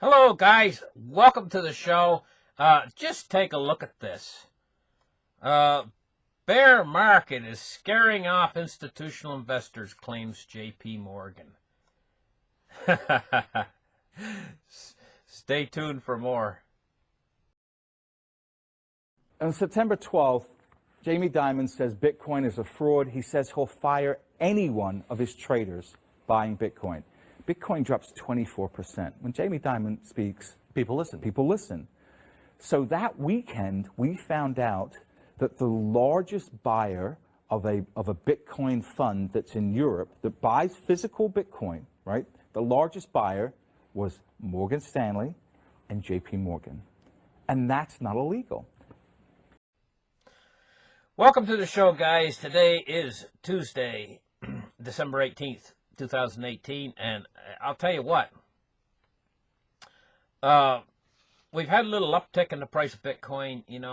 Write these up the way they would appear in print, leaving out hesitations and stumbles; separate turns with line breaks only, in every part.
Hello, guys. Welcome to the show. Just take a look at this. Uh, Bear market is scaring off institutional investors, claims J.P. Morgan. Stay tuned for more.
On September 12th, Jamie Dimon says Bitcoin is a fraud. He says he'll fire any one of his traders buying Bitcoin. Bitcoin drops 24%. When Jamie Dimon speaks, people listen. People listen. So that weekend, we found out that the largest buyer of a Bitcoin fund that's in Europe that buys physical Bitcoin, right? The largest buyer was Morgan Stanley and JP Morgan. And that's not illegal.
Welcome to the show, guys. Today is Tuesday, December 18th, 2018, and I'll tell you what. We've had a little uptick in the price of Bitcoin, and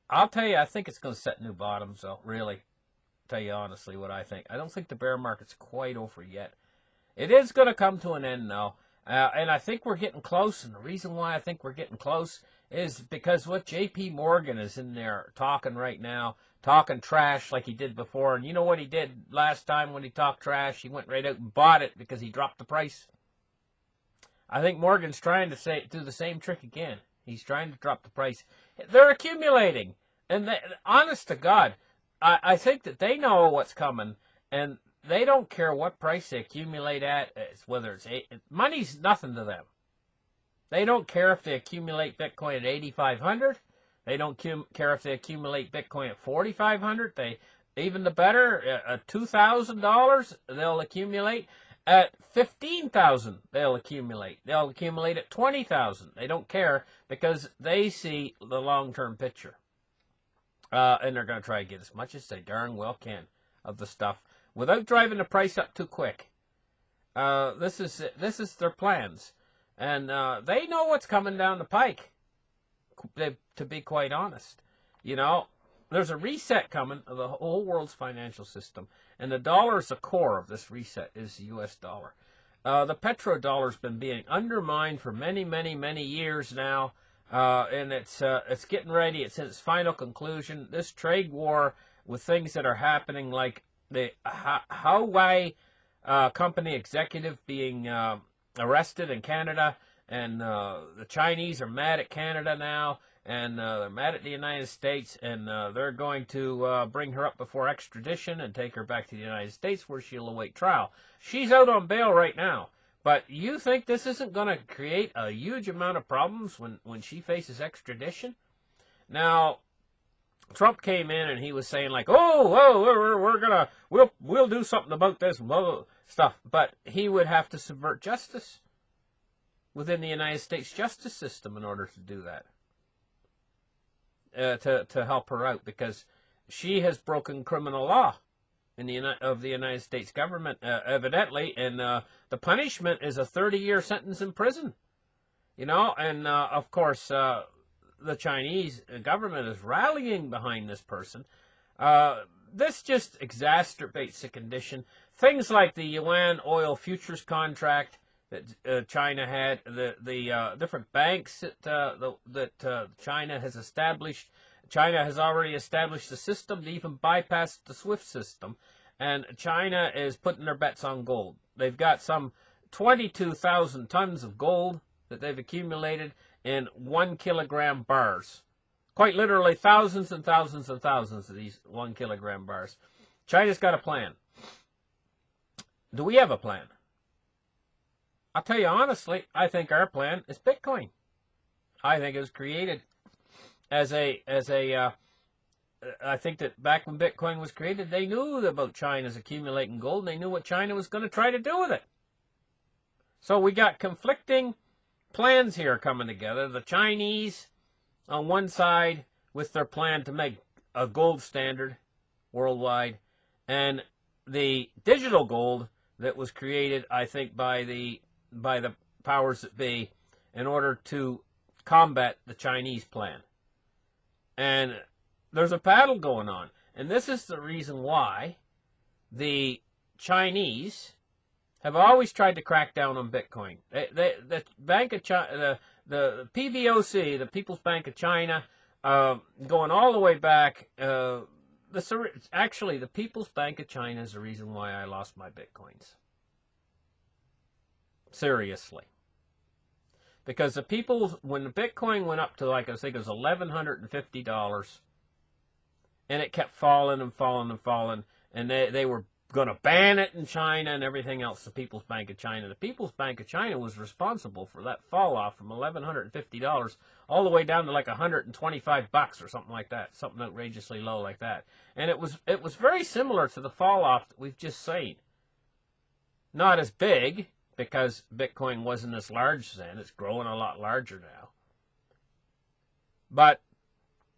I'll tell you, I think it's going to set new bottoms, though, really. Tell you honestly what I think. I don't think the bear market's quite over yet. It is going to come to an end, though, and I think we're getting close, and the reason why I think we're getting close is because what J.P. Morgan is in there talking right now, talking trash like he did before. And you know what he did last time when he talked trash? He went right out and bought it because he dropped the price. I think Morgan's trying to do the same trick again. He's trying to drop the price. They're accumulating. And honest to God, I think that they know what's coming, and they don't care what price they accumulate at, whether it's money's nothing to them. They don't care if they accumulate Bitcoin at 8,500. They don't care if they accumulate Bitcoin at 4,500. Even the better, at $2,000 they'll accumulate. At 15,000 they'll accumulate. They'll accumulate at 20,000. They don't care because they see the long-term picture, and they're going to try to get as much as they darn well can of the stuff without driving the price up too quick. This is their plans. And they know what's coming down the pike, to be quite honest. There's a reset coming of the whole world's financial system. And the dollar is the core of this reset, is the U.S. dollar. The petrodollar's been being undermined for many, many, many years now. And it's getting ready. It's in its final conclusion. This trade war with things that are happening like the Huawei company executive being arrested in Canada, and the Chinese are mad at Canada now, and they're mad at the United States, and they're going to bring her up before extradition and take her back to the United States where she'll await trial. She's out on bail right now, but you think this isn't going to create a huge amount of problems when she faces extradition? Now, Trump came in and he was saying like, we'll do something about this stuff, but he would have to subvert justice within the United States justice system in order to do that, to help her out, because she has broken criminal law of the United States government, evidently, and the punishment is a 30-year sentence in prison. And of course, the Chinese government is rallying behind this person. This just exacerbates the condition. Things like the Yuan oil futures contract that China had, the different banks that China has established. China has already established a system to even bypass the SWIFT system, and China is putting their bets on gold. They've got some 22,000 tons of gold that they've accumulated in 1 kilogram bars. Quite literally thousands and thousands and thousands of these 1 kilogram bars. China's got a plan. Do we have a plan? I'll tell you honestly, I think our plan is Bitcoin. I think it was created I think that back when Bitcoin was created, they knew about China's accumulating gold, and they knew what China was going to try to do with it. So we got conflicting plans here coming together. The Chinese on one side with their plan to make a gold standard worldwide, and the digital gold that was created, I think, by the powers that be in order to combat the Chinese plan. And there's a battle going on. And this is the reason why the Chinese have always tried to crack down on Bitcoin. The Bank of China, the PBOC, the People's Bank of China, going all the way back. Actually, the People's Bank of China is the reason why I lost my Bitcoins. Seriously. Because the people, when the Bitcoin went up to, like, I think it was $1,150, and it kept falling and falling and falling, and they were going to ban it in China and everything else, the People's Bank of China. The People's Bank of China was responsible for that fall off from $1,150 all the way down to like $125 or something like that, something outrageously low like that. And it was very similar to the fall off that we've just seen. Not as big, because Bitcoin wasn't as large then. It's growing a lot larger now. But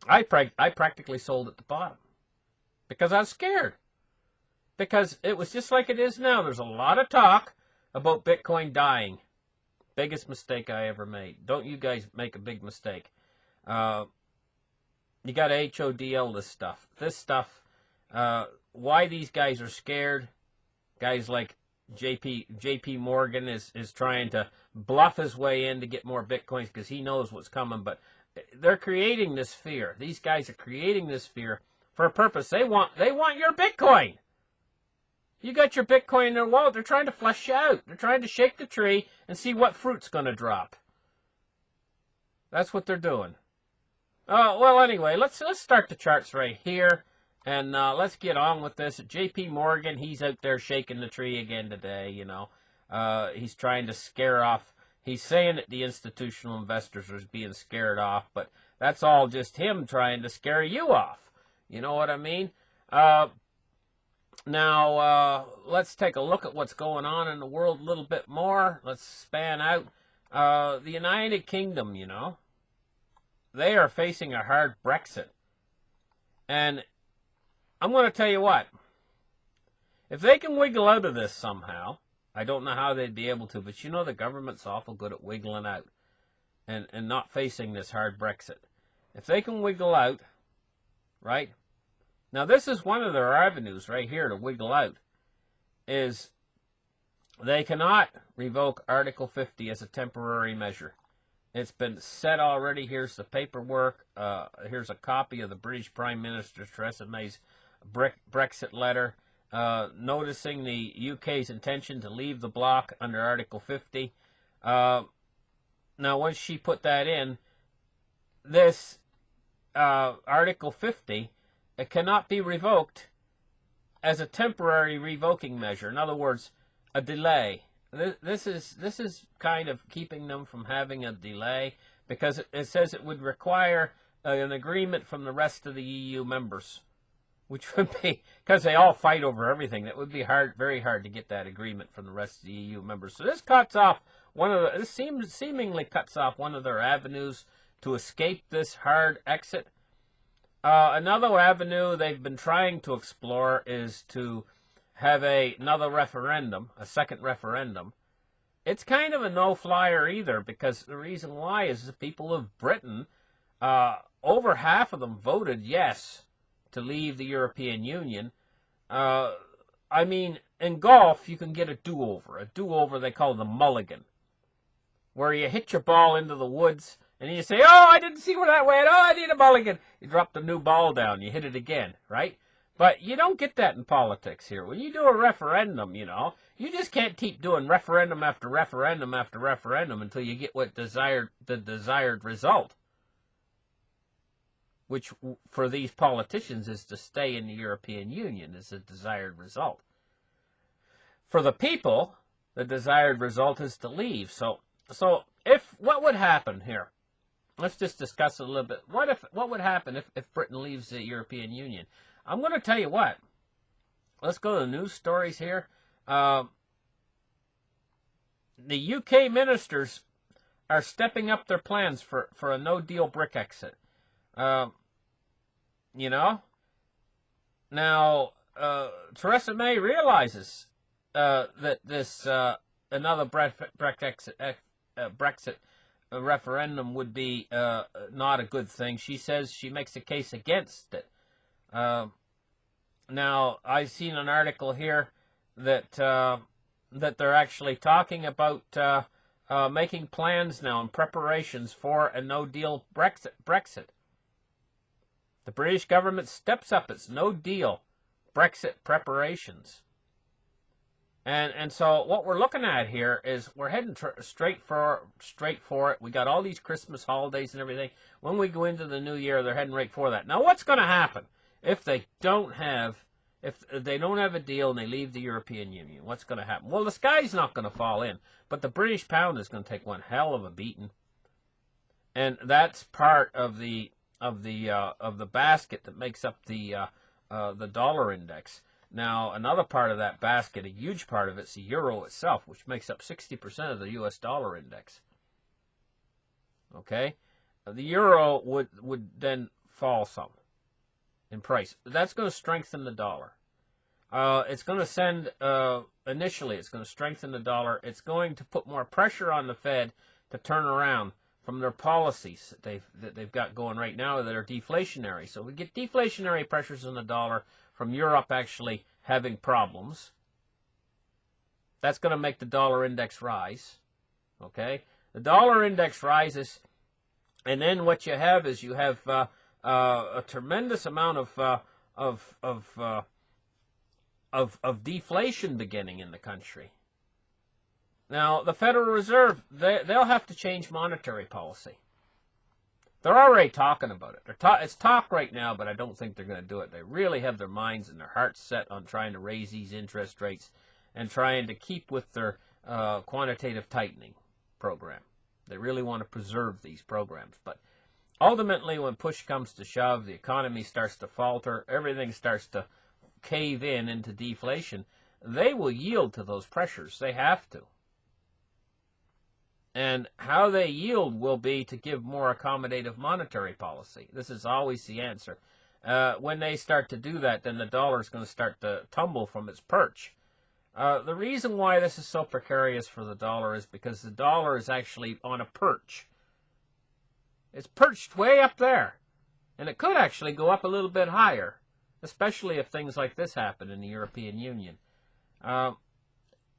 I practically sold at the bottom because I was scared. Because it was just like it is now. There's a lot of talk about Bitcoin dying. Biggest mistake I ever made. Don't you guys make a big mistake. You got to HODL this stuff. This stuff, why these guys are scared, guys like JP Morgan is trying to bluff his way in to get more Bitcoins because he knows what's coming, but they're creating this fear. These guys are creating this fear for a purpose. They want your Bitcoin. You got your Bitcoin in their wallet. They're trying to flush you out. They're trying to shake the tree and see what fruit's going to drop. That's what they're doing. Well, anyway, let's start the charts right here, and let's get on with this. JP Morgan, he's out there shaking the tree again today, you know. He's trying to scare off. He's saying that the institutional investors are being scared off, but that's all just him trying to scare you off. You know what I mean? Now, let's take a look at what's going on in the world a little bit more. Let's span out. The United Kingdom, you know, they are facing a hard Brexit. And I'm going to tell you what. If they can wiggle out of this somehow, I don't know how they'd be able to, but you know the government's awful good at wiggling out and not facing this hard Brexit. If they can wiggle out, right? Now, this is one of their avenues right here to wiggle out, is they cannot revoke Article 50 as a temporary measure. It's been said already. Here's the paperwork. Here's a copy of the British Prime Minister Theresa May's Brexit letter, noticing the UK's intention to leave the bloc under Article 50. Now, once she put that in, this Article 50... it cannot be revoked as a temporary revoking measure. In other words, a delay. This is kind of keeping them from having a delay because it says it would require an agreement from the rest of the EU members, which would be, because they all fight over everything, that would be very hard to get that agreement from the rest of the EU members. So this cuts off seemingly cuts off one of their avenues to escape this hard exit. Another avenue they've been trying to explore is to have another referendum, a second referendum. It's kind of a no-flyer either, because the reason why is the people of Britain, over half of them voted yes to leave the European Union. I mean, in golf, you can get a do-over. A do-over they call the mulligan, where you hit your ball into the woods, and you say, oh, I didn't see where that went. Oh, I need a mulligan. You drop the new ball down. You hit it again, right? But you don't get that in politics here. When you do a referendum, you know, you just can't keep doing referendum after referendum after referendum until you get the desired result, which for these politicians is to stay in the European Union is the desired result. For the people, the desired result is to leave. So what would happen here? Let's just discuss it a little bit. What would happen if Britain leaves the European Union? I'm going to tell you what. Let's go to the news stories here. The UK ministers are stepping up their plans for a no-deal brick exit. You know? Now, Theresa May realizes that this another Brexit referendum would be not a good thing. She says she makes a case against it. Now, I've seen an article here that that they're actually talking about making plans now and preparations for a no-deal Brexit. The British government steps up its no-deal Brexit preparations. And so what we're looking at here is we're heading straight for it. We got all these Christmas holidays and everything. When we go into the new year, they're heading right for that. Now, what's going to happen if they don't have a deal and they leave the European Union? What's going to happen? Well, the sky's not going to fall in, but the British pound is going to take one hell of a beating, and that's part of the basket that makes up the dollar index. Now, another part of that basket, a huge part of it's the euro itself, which makes up 60% of the U.S. dollar index. Okay? The euro would then fall some in price. That's going to strengthen the dollar. It's going to send, initially, it's going to strengthen the dollar. It's going to put more pressure on the Fed to turn around from their policies that they've got going right now that are deflationary. So we get deflationary pressures on the dollar from Europe actually having problems. That's going to make the dollar index rise. Okay? The dollar index rises, and then what you have is you have a tremendous amount of deflation beginning in the country. Now, the Federal Reserve, they'll have to change monetary policy. They're already talking about it. It's talk right now, but I don't think they're going to do it. They really have their minds and their hearts set on trying to raise these interest rates and trying to keep with their quantitative tightening program. They really want to preserve these programs. But ultimately, when push comes to shove, the economy starts to falter, everything starts to cave into deflation, they will yield to those pressures. They have to. And how they yield will be to give more accommodative monetary policy. This is always the answer. When they start to do that, then the dollar is going to start to tumble from its perch. The reason why this is so precarious for the dollar is because the dollar is actually on a perch. It's perched way up there. And it could actually go up a little bit higher, especially if things like this happen in the European Union. The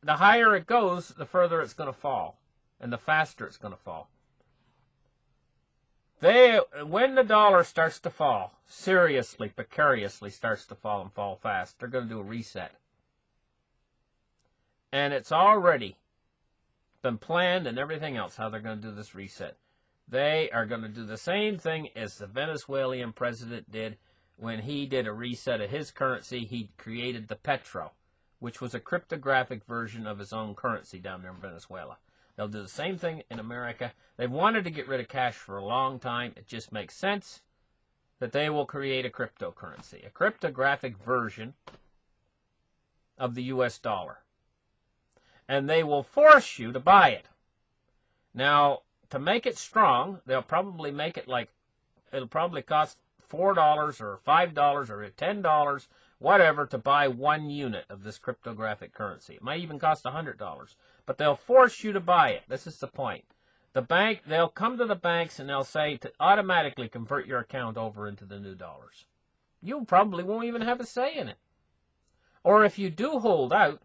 higher it goes, the further it's going to fall. And the faster it's going to fall. When the dollar starts to fall, seriously, precariously starts to fall and fall fast, they're going to do a reset. And it's already been planned and everything else, how they're going to do this reset. They are going to do the same thing as the Venezuelan president did when he did a reset of his currency. He created the Petro, which was a cryptographic version of his own currency down there in Venezuela. They'll do the same thing in America. They've wanted to get rid of cash for a long time. It just makes sense that they will create a cryptocurrency, a cryptographic version of the U.S. dollar. And they will force you to buy it. Now, to make it strong, they'll probably make it like, it'll probably cost $4 or $5 or $10, whatever, to buy 1 unit of this cryptographic currency. It might even cost $100. But they'll force you to buy it. This is the point. They'll come to the banks and they'll say to automatically convert your account over into the new dollars. You probably won't even have a say in it. Or if you do hold out,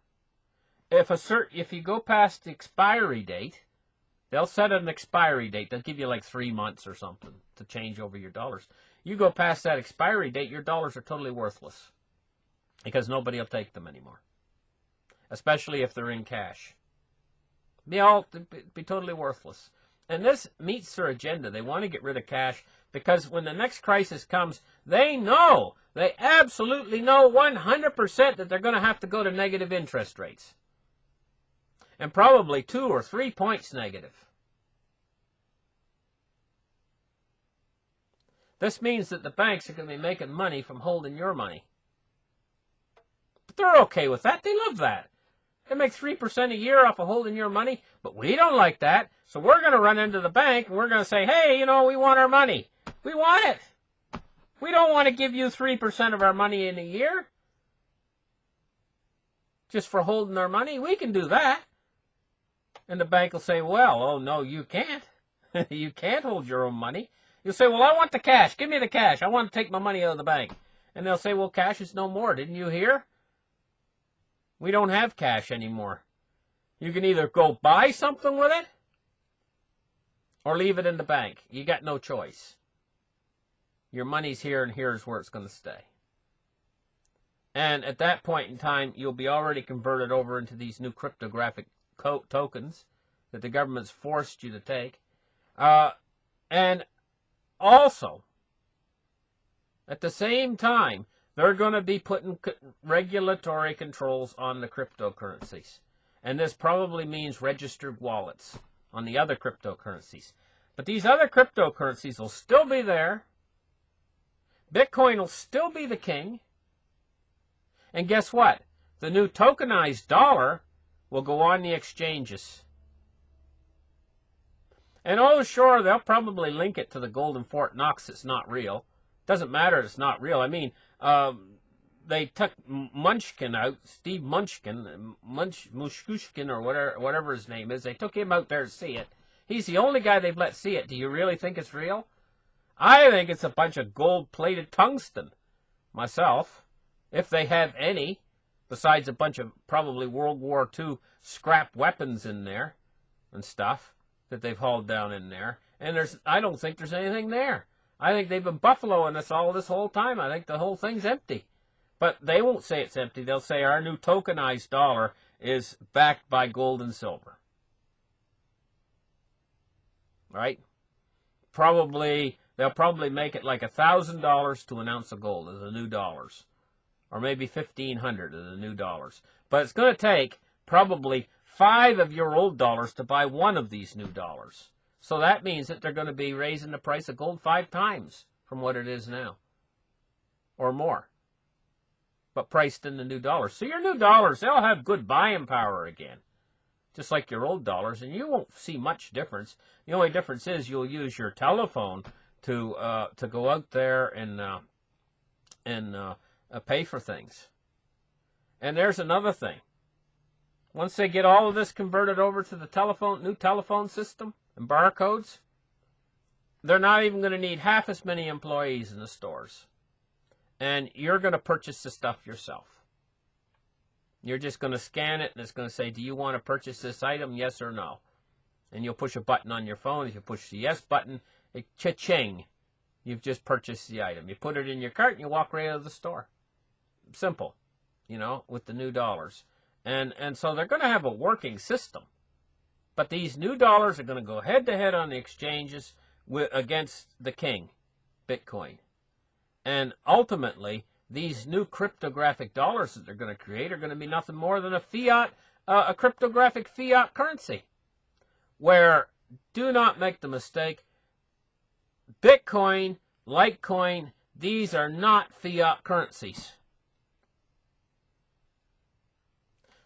if you go past the expiry date, they'll set an expiry date. They'll give you like 3 months or something to change over your dollars. You go past that expiry date, your dollars are totally worthless because nobody will take them anymore, especially if they're in cash. Be totally worthless. And this meets their agenda. They want to get rid of cash because when the next crisis comes, they absolutely know 100% that they're going to have to go to negative interest rates. And probably 2 or 3 points negative. This means that the banks are going to be making money from holding your money. But they're okay with that. They love that. They make 3% a year off of holding your money, but we don't like that. So we're going to run into the bank and we're going to say, hey, we want our money. We want it. We don't want to give you 3% of our money in a year just for holding our money. We can do that. And the bank will say, well, oh, no, you can't. You can't hold your own money. You'll say, well, I want the cash. Give me the cash. I want to take my money out of the bank. And they'll say, well, cash is no more. Didn't you hear? We don't have cash anymore. You can either go buy something with it or leave it in the bank. You got no choice. Your money's here, and here's where it's going to stay. And at that point in time, you'll be already converted over into these new cryptographic tokens that the government's forced you to take. And also, at the same time, they're going to be putting regulatory controls on the cryptocurrencies. And this probably means registered wallets on the other cryptocurrencies. But these other cryptocurrencies will still be there. Bitcoin will still be the king. And guess what? The new tokenized dollar will go on the exchanges. And oh, sure, they'll probably link it to the golden Fort Knox. It's not real. Doesn't matter, it's not real. I mean, they took Munchkin out, Steve Munchkin, Mushkushkin, or whatever his name is. They took him out there to see it. He's the only guy they've let see it. Do you really think it's real? I think it's a bunch of gold-plated tungsten, myself, if they have any, besides a bunch of probably World War II scrap weapons in there and stuff that they've hauled down in there. And I don't think there's anything there. I think they've been buffaloing us all this whole time. I think the whole thing's empty. But they won't say it's empty. They'll say our new tokenized dollar is backed by gold and silver. Right? They'll probably make it like $1,000 to an ounce of gold as the new dollars. Or maybe $1,500 as the new dollars. But it's going to take probably 5 of your old dollars to buy one of these new dollars. So that means that they're going to be raising the price of gold 5 times from what it is now. Or more. But priced in the new dollars. So your new dollars, they'll have good buying power again. Just like your old dollars. And you won't see much difference. The only difference is you'll use your telephone to go out there and pay for things. And there's another thing. Once they get all of this converted over to the new telephone system and barcodes, they're not even going to need half as many employees in the stores. And you're going to purchase the stuff yourself. You're just going to scan it, and it's going to say, do you want to purchase this item, yes or no? And you'll push a button on your phone. If you push the yes button, cha-ching, you've just purchased the item. You put it in your cart, and you walk right out of the store. Simple, with the new dollars. And so they're going to have a working system. But these new dollars are going to go head-to-head on the exchanges against the king, Bitcoin. And ultimately, these new cryptographic dollars that they're going to create are going to be nothing more than a cryptographic fiat currency. Where, do not make the mistake, Bitcoin, Litecoin, these are not fiat currencies.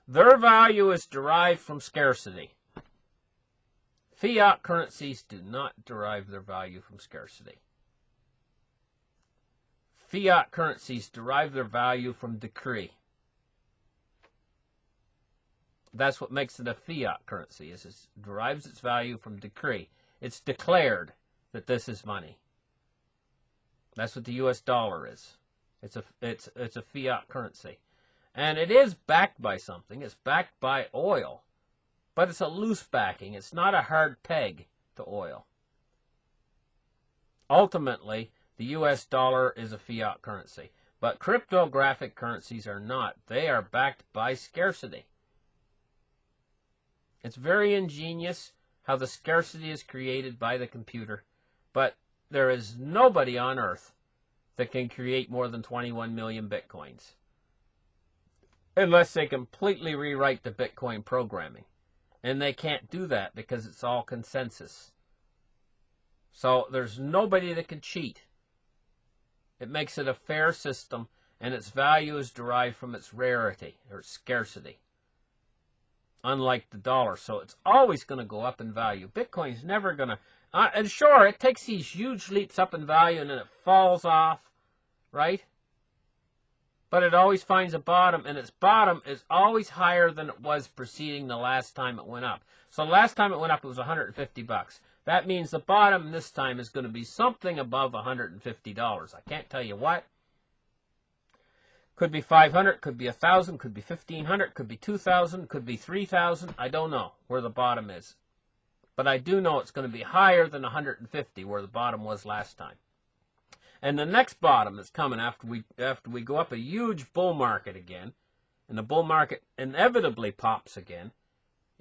Their value is derived from scarcity. Fiat currencies do not derive their value from scarcity. Fiat currencies derive their value from decree. That's what makes it a fiat currency, is it derives its value from decree. It's declared that this is money. That's what the US dollar is. It's a fiat currency. And it is backed by something. It's backed by oil. But it's a loose backing. It's not a hard peg to oil. Ultimately, the US dollar is a fiat currency. But cryptographic currencies are not. They are backed by scarcity. It's very ingenious how the scarcity is created by the computer. But there is nobody on earth that can create more than 21 million Bitcoins. Unless they completely rewrite the Bitcoin programming. And they can't do that because it's all consensus. So there's nobody that can cheat. It makes it a fair system, and its value is derived from its rarity or scarcity. Unlike the dollar. So it's always going to go up in value. Bitcoin's never going to... and sure, it takes these huge leaps up in value and then it falls off, right? But it always finds a bottom, and its bottom is always higher than it was preceding the last time it went up. So the last time it went up, it was $150. That means the bottom this time is going to be something above $150. I can't tell you what. Could be 500, could be 1,000, could be 1,500, could be 2,000, could be 3,000. I don't know where the bottom is. But I do know it's going to be higher than 150, where the bottom was last time. And the next bottom is coming after we go up a huge bull market again. And the bull market inevitably pops again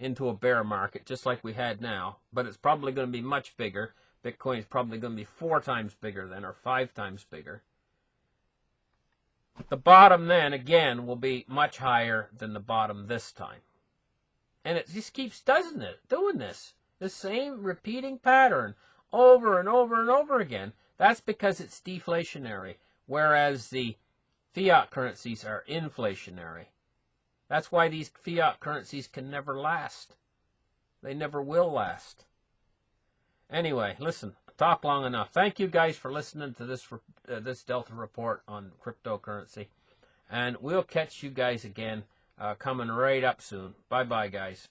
into a bear market, just like we had now. But it's probably going to be much bigger. Bitcoin is probably going to be 4 times bigger then, or 5 times bigger. The bottom then, again, will be much higher than the bottom this time. And it just keeps doing this. The same repeating pattern over and over and over again. That's because it's deflationary, whereas the fiat currencies are inflationary. That's why these fiat currencies can never last. They never will last. Anyway, listen, talk long enough. Thank you guys for listening to this Delta report on cryptocurrency. And we'll catch you guys again coming right up soon. Bye-bye, guys.